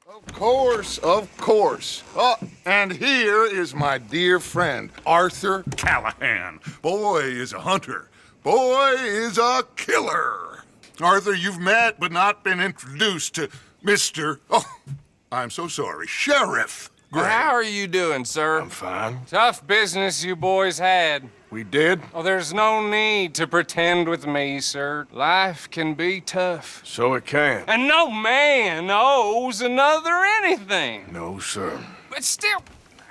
Of course, of course. Oh, and here is my dear friend, Arthur Callahan. Boy is a hunter. Boy is a killer. Arthur, you've met but not been introduced to Mr. Oh, I'm so sorry, Sheriff Gray. How are you doing, sir? I'm fine. Tough business you boys had. We did? Oh, there's no need to pretend with me, sir. Life can be tough. So it can. And no man owes another anything. No, sir. But still,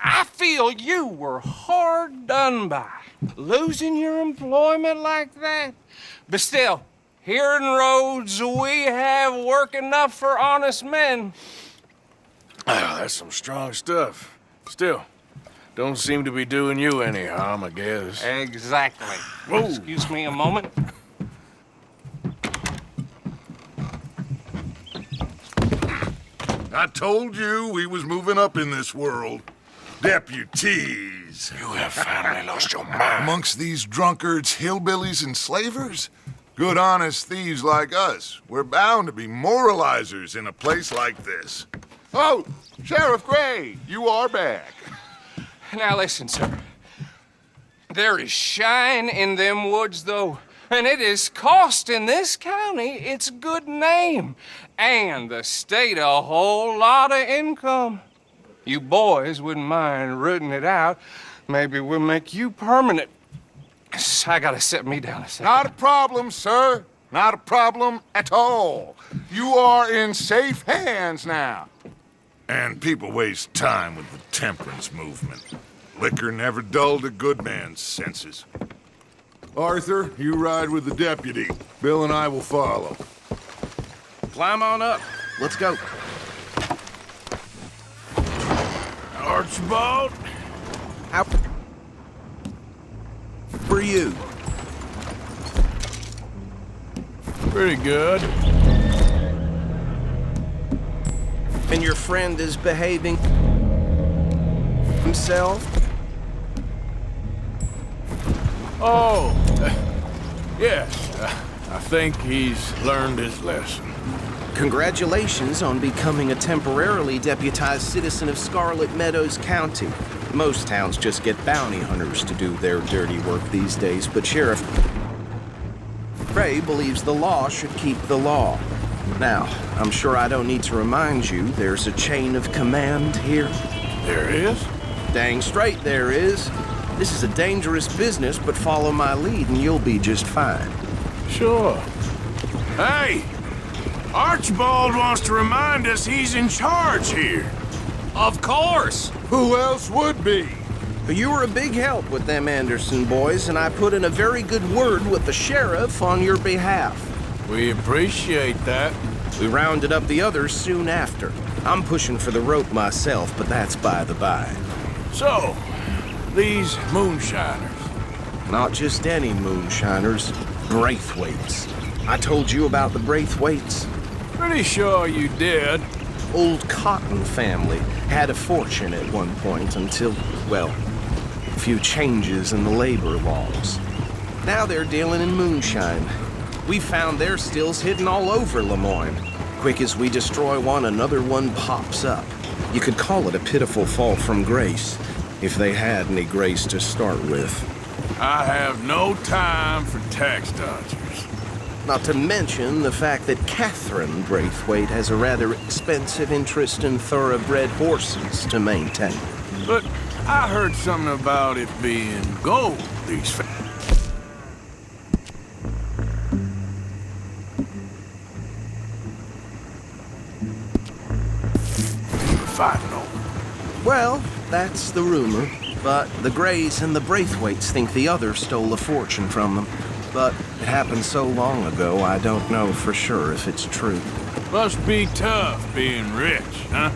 I feel you were hard done by. Losing your employment like that. But still, here in Rhodes, we have work enough for honest men. Ah, that's some strong stuff. Still, don't seem to be doing you any harm, I guess. Exactly. Whoa. Excuse me a moment. I told you we was moving up in this world. Deputies. You have finally lost your mind. Amongst these drunkards, hillbillies, and slavers? Good honest thieves like us. We're bound to be moralizers in a place like this. Oh, Sheriff Gray, you are back. Now listen, sir. There is shine in them woods, though, and it is costing this county its good name and the state a whole lot of income. You boys wouldn't mind rooting it out. Maybe we'll make you permanent. I gotta sit me down a second. Not a problem, sir. Not a problem at all. You are in safe hands now. And people waste time with the temperance movement. Liquor never dulled a good man's senses. Arthur, you ride with the deputy. Bill and I will follow. Climb on up. Let's go. Archibald? How for you? Pretty good. And your friend is behaving himself? Oh, yes. I think he's learned his lesson. Congratulations on becoming a temporarily deputized citizen of Scarlet Meadows County. Most towns just get bounty hunters to do their dirty work these days, but Sheriff Gray believes the law should keep the law. Now, I'm sure I don't need to remind you there's a chain of command here. There is? Dang straight there is. This is a dangerous business, but follow my lead and you'll be just fine. Sure. Hey! Archibald wants to remind us he's in charge here. Of course. Who else would be? You were a big help with them Anderson boys, and I put in a very good word with the sheriff on your behalf. We appreciate that. We rounded up the others soon after. I'm pushing for the rope myself, but that's by the by. So, these moonshiners. Not just any moonshiners, Braithwaites. I told you about the Braithwaites. Pretty sure you did. Old Cotton family had a fortune at one point until, well, a few changes in the labor laws. Now they're dealing in moonshine. We found their stills hidden all over Lemoyne. Quick as we destroy one, another one pops up. You could call it a pitiful fall from grace, if they had any grace to start with. I have no time for tax dodgers. Not to mention the fact that Catherine Braithwaite has a rather expensive interest in thoroughbred horses to maintain. But I heard something about it being gold, these fighting over. Well, that's the rumor. But the Grays and the Braithwaites think the other stole a fortune from them. But it happened so long ago, I don't know for sure if it's true. Must be tough being rich, huh?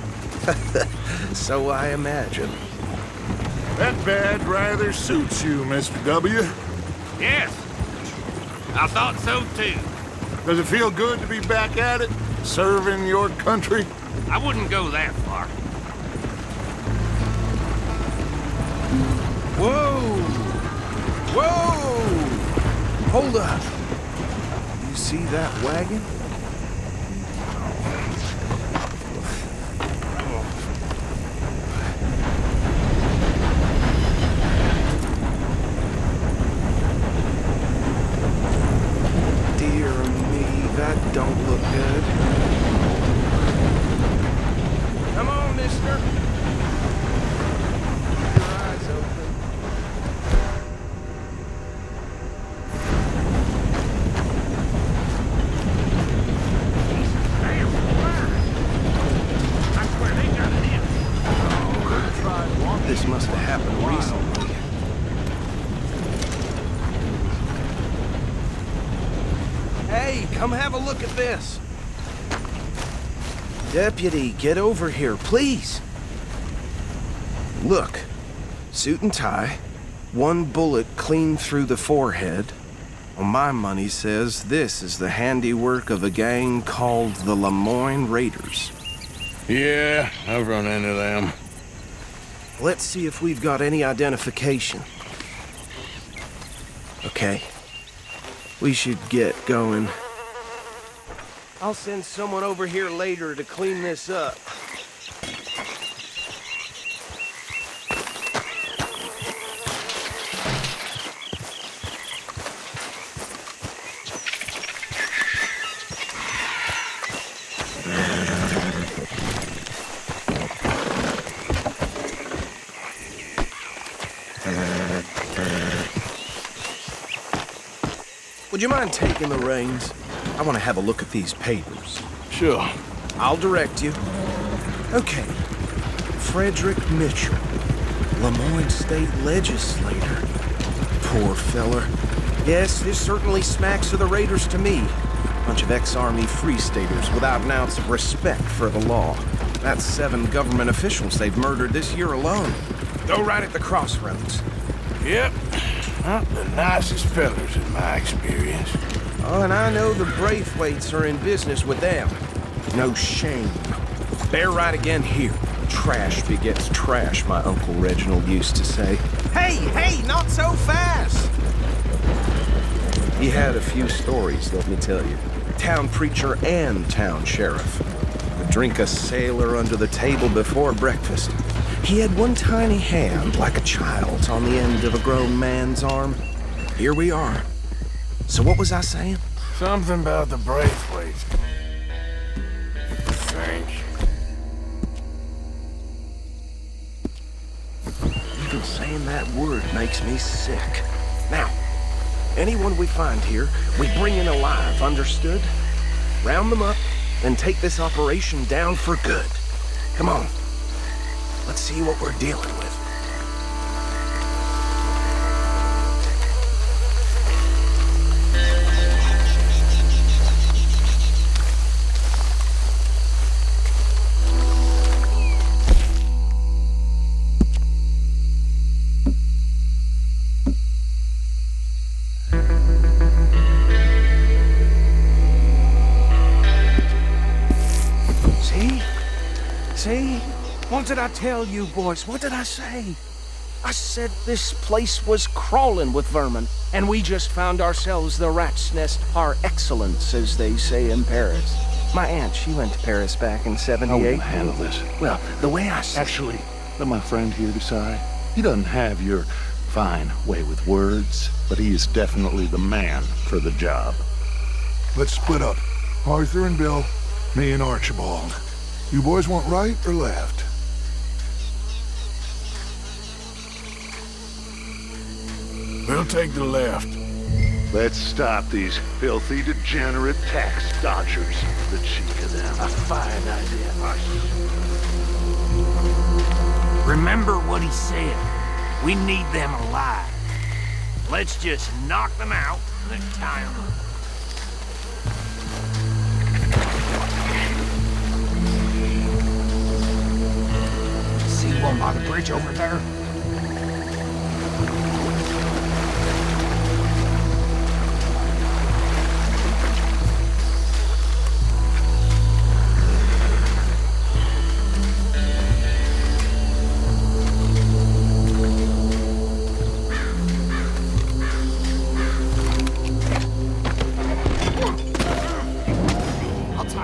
So I imagine. That badge rather suits you, Mr. W. Yes, I thought so too. Does it feel good to be back at it? Serving your country? I wouldn't go that far. Whoa! Whoa! Hold up. You see that wagon? happened recently. Hey, come have a look at this. Deputy, get over here, please. Look, suit and tie, one bullet clean through the forehead. Well, my money says this is the handiwork of a gang called the Lemoyne Raiders. Yeah, I've run into them. Let's see if we've got any identification. Okay. We should get going. I'll send someone over here later to clean this up. Would you mind taking the reins? I want to have a look at these papers. Sure. I'll direct you. Okay. Frederick Mitchell, Lemoyne State Legislator. Poor feller. Yes, this certainly smacks of the Raiders to me. Bunch of ex-Army Free Staters without an ounce of respect for the law. That's 7 government officials they've murdered this year alone. Go right at the crossroads. Yep. Not the nicest fellas in my experience. Oh, and I know the Braithwaites are in business with them. No shame. Bear right again here. Trash begets trash, my Uncle Reginald used to say. Hey, not so fast! He had a few stories, let me tell you. Town preacher and town sheriff. Would drink a sailor under the table before breakfast. He had one tiny hand, like a child's, on the end of a grown man's arm. Here we are. So what was I saying? Something about the Braithwaites. Think. Even saying that word makes me sick. Now, anyone we find here, we bring in alive, understood? Round them up, and take this operation down for good. Come on. Let's see what we're dealing with. See? What did I tell you, boys? What did I say? I said this place was crawling with vermin, and we just found ourselves the rat's nest par excellence, as they say in Paris. My aunt, she went to Paris back in '78. I will handle this. Well, the way I see Actually, let my friend here decide. He doesn't have your fine way with words, but he is definitely the man for the job. Let's split up. Arthur and Bill, me and Archibald. You boys want right or left? We'll take the left. Let's stop these filthy, degenerate tax dodgers. The cheek of them. A fine idea. Remember what he said. We need them alive. Let's just knock them out and then tie them up. See one by the bridge over there?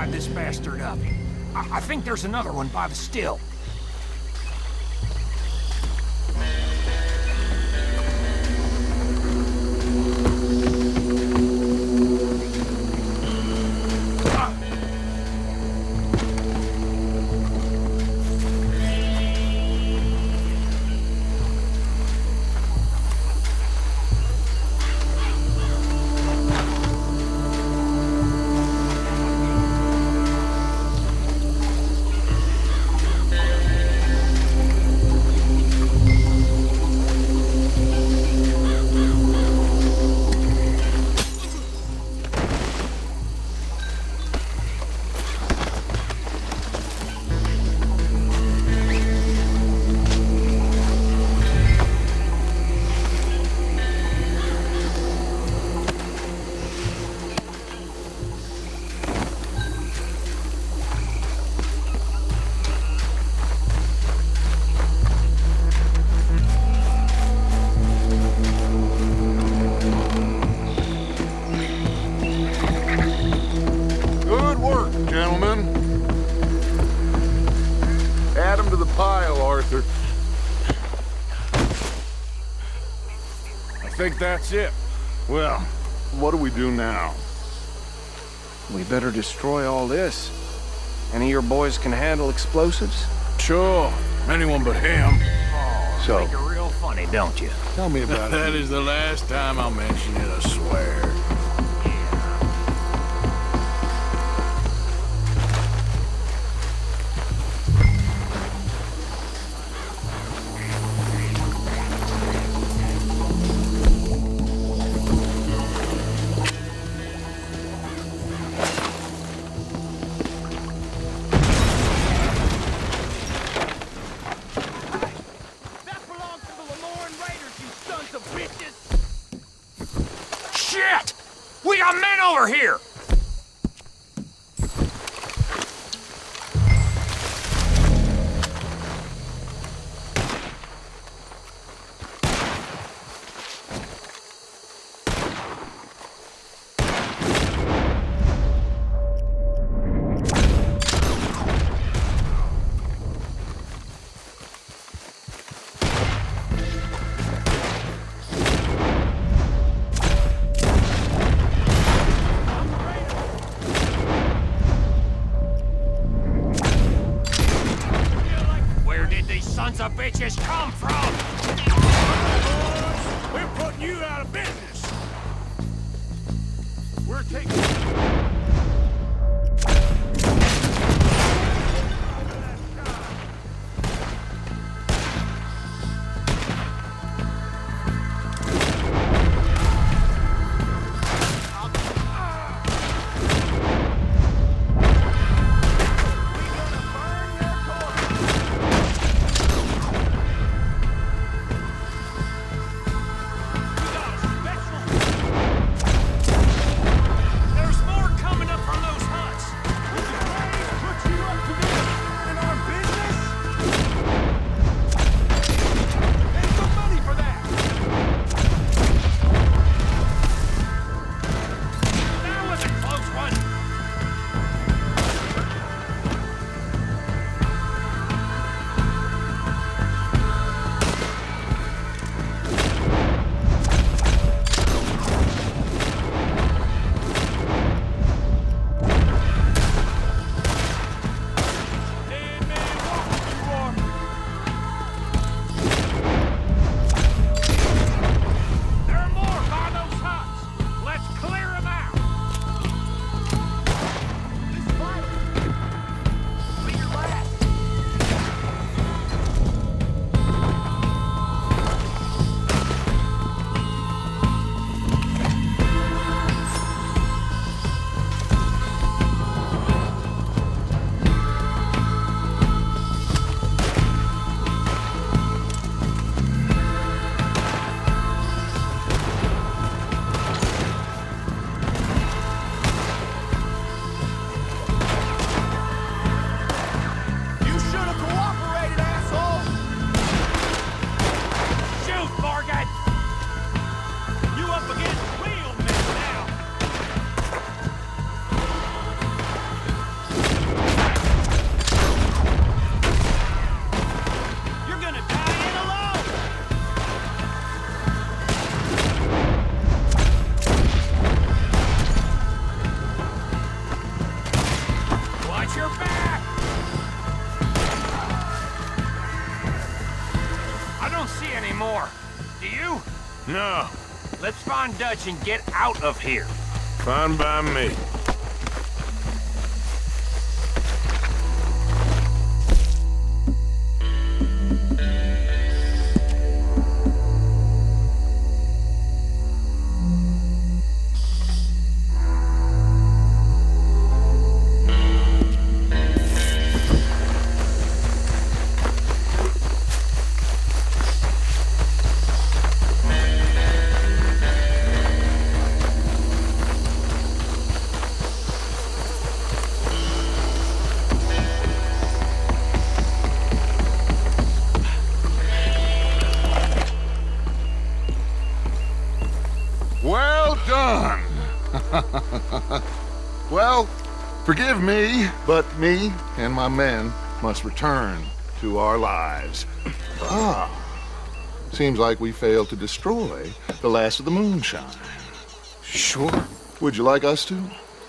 This bastard up. I think there's another one by the still. think that's it. Well, what do we do now? We better destroy all this. Any of your boys can handle explosives? Sure, anyone but him. So, Think you're real funny, don't you? tell me about That it. is the last time I'll mention it, I swear. Shit! We got men over here! Where did these sons of bitches come from? We're putting you out of business. We're taking... There's more coming up from those huts. Put you up to this in our business? Pay some money for that. That was a close one. Dead man walking you are. There are more by those huts. Let's clear them out. This fight. Be your last. You should have cooperated, asshole. Shoot, Morgan! You up against real men now. You're gonna die in alone. Watch your back! I don't see any more. Do you? No, Let's find Dutch and get out of here. fine by me. Well done. Well, forgive me, but me and my men must return to our lives. Seems like we failed to destroy the last of the moonshine. Sure. Would you like us to?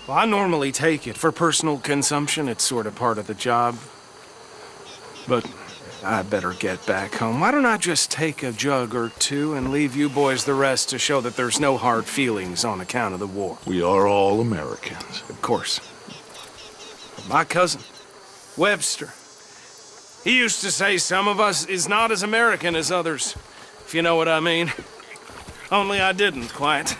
Well, I normally take it. For personal consumption, it's sort of part of the job. But I better get back home. Why don't I just take a jug or two and leave you boys the rest to show that there's no hard feelings on account of the war? We are all Americans. Of course. My cousin, Webster, he used to say some of us is not as American as others, if you know what I mean. Only I didn't quite.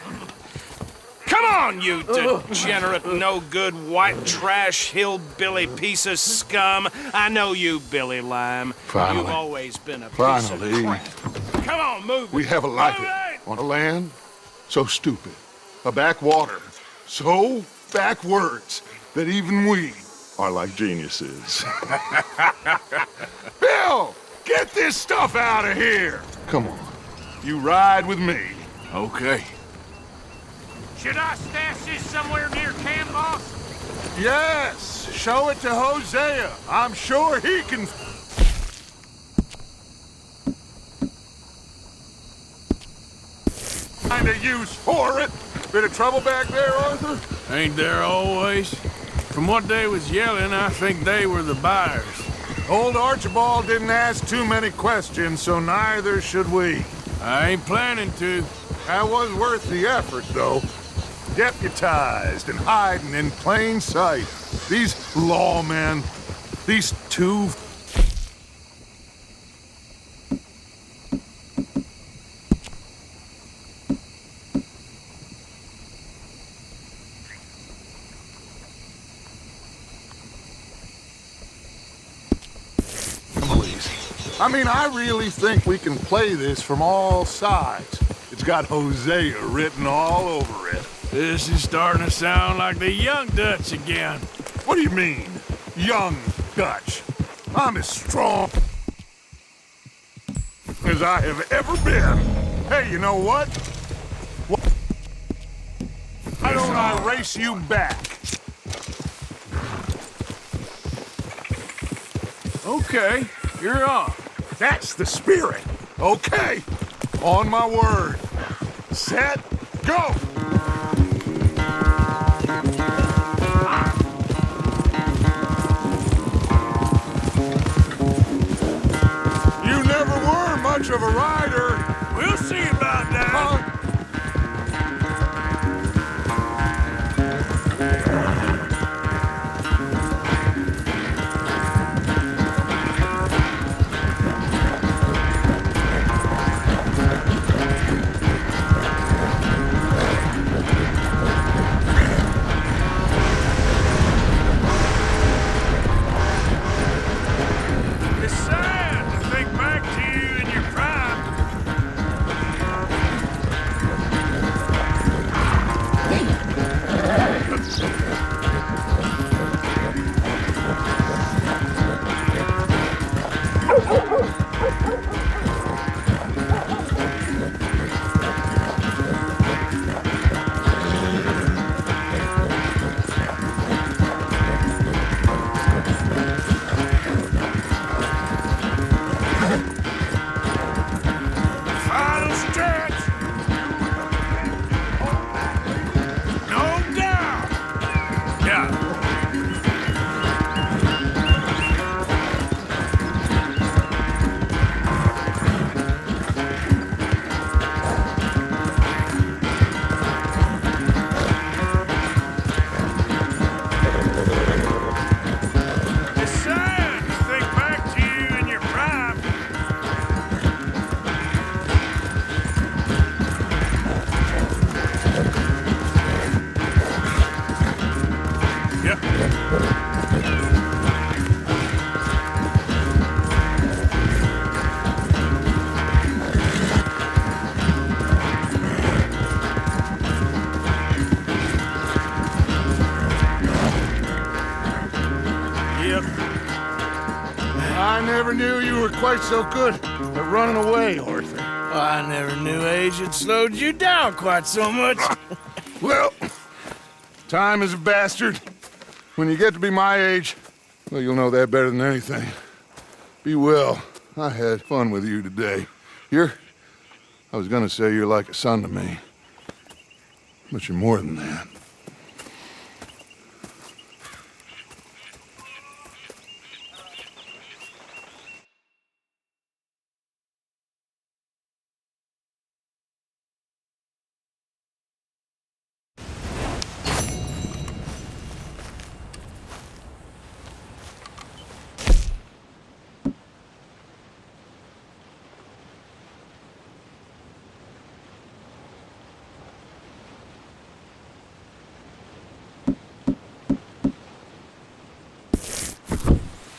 Come on, you degenerate, no-good, white trash, hillbilly piece of scum. I know you, Billy Lime. Finally. You've always been a piece Finally. of crap. Come on, move it. We have a life Move it! on a land so stupid, a backwater so backwards that even we are like geniuses. Bill, get this stuff out of here. Come on, you ride with me. Okay. Should I stash this somewhere near camp, boss? Yes, show it to Hosea. I'm sure he can find a use for it. Bit of trouble back there, Arthur? Ain't there always? From what they was yelling, I think they were the buyers. Old Archibald didn't ask too many questions, so neither should we. I ain't planning to. That was worth the effort, though. Deputized and hiding in plain sight. These lawmen, these two... I mean, I really think we can play this from all sides. It's got Hosea written all over it. This is starting to sound like the Young Dutch again. What do you mean, young Dutch? I'm as strong as I have ever been. Hey, you know what? Why don't I race you back? Okay, you're on. That's the spirit. Okay, on my word. Set, go! You never were much of a rider. We'll see about that. It's sad to think back to you in your prime. Final stretch. No doubt. Yeah. It's sad to think back to you in your prime. Yep. Yep. I never knew you were quite so good at running away, Arthur. I never knew age had slowed you down quite so much. Well, time is a bastard. When you get to be my age, well, you'll know that better than anything. Be well. I had fun with you today. You're I was gonna say you're like a son to me. But you're more than that.